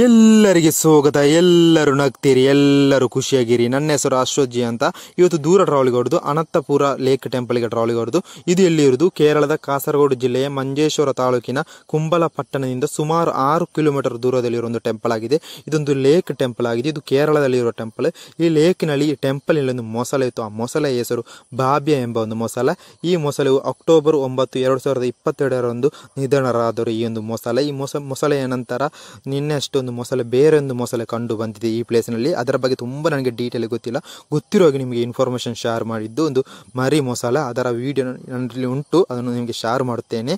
ಎಲ್ಲರಿಗೆ ಸ್ವಾಗತ. ಎಲ್ಲರೂ ನಗ್ತೀರಿ, ಎಲ್ಲರೂ ಖುಷಿಯಾಗಿರಿ. ನನ್ನ ಹೆಸರು ಅಶ್ವಥ್ ಜಿ ಅಂತ. ಇವತ್ತು ದೂರ ಟ್ರಾವೆಲಿಗೆ ಹೊಡೆದು ಅನಂತಪುರ ಲೇಕ್ ಟೆಂಪಲ್ಗೆ ಟ್ರಾವೆಲಿಗೆ ಹೊಡೆದು. ಇದು ಎಲ್ಲಿ ಇರುವುದು? ಕೇರಳದ ಕಾಸರಗೋಡು ಜಿಲ್ಲೆಯ ಮಂಜೇಶ್ವರ ತಾಲೂಕಿನ ಕುಂಬಲಪಟ್ಟಣದಿಂದ ಸುಮಾರು 6 ಕಿಲೋಮೀಟರ್ ದೂರದಲ್ಲಿರುವ ಒಂದು ಟೆಂಪಲ್ ಆಗಿದೆ. ಇದೊಂದು ಲೇಕ್ ಟೆಂಪಲ್ ಆಗಿದೆ. ಇದು ಕೇರಳದಲ್ಲಿರುವ ಟೆಂಪಲ್. ಈ ಲೇಕ್ನಲ್ಲಿ ಈ ಟೆಂಪಲ್ನಲ್ಲಿ ಒಂದು ಮೊಸಳೆ ಇತ್ತು. ಆ ಮೊಸಳೆಯ ಹೆಸರು ಬಾಬ್ಯ ಎಂಬ ಒಂದು ಮೊಸಳೆ. ಈ ಮೊಸಳೆಯು ಅಕ್ಟೋಬರ್ 9, 2022ರಂದು ನಿಧನರಾದರು. ಈ ಒಂದು ಮೊಸಳೆ. ಈ ಮೊಸಳೆಯ ನಂತರ ನಿನ್ನೆಷ್ಟು ಒಂದು ಮೊಸಳೆ, ಬೇರೆ ಒಂದು ಮೊಸಳೆ ಕಂಡು ಬಂದಿದೆ ಈ ಪ್ಲೇಸ್ನಲ್ಲಿ. ಅದರ ಬಗ್ಗೆ ತುಂಬ ನನಗೆ ಡೀಟೇಲ್ ಗೊತ್ತಿಲ್ಲ. ಗೊತ್ತಿರುವಾಗ ನಿಮಗೆ ಇನ್ಫಾರ್ಮೇಷನ್ ಶೇರ್ ಮಾಡಿದ್ದು ಒಂದು ಮರಿ ಮೊಸಳೆ. ಅದರ ವಿಡಿಯೋ ನನ್ನಲ್ಲಿ ಉಂಟು, ಅದನ್ನು ನಿಮಗೆ ಶೇರ್ ಮಾಡುತ್ತೇನೆ.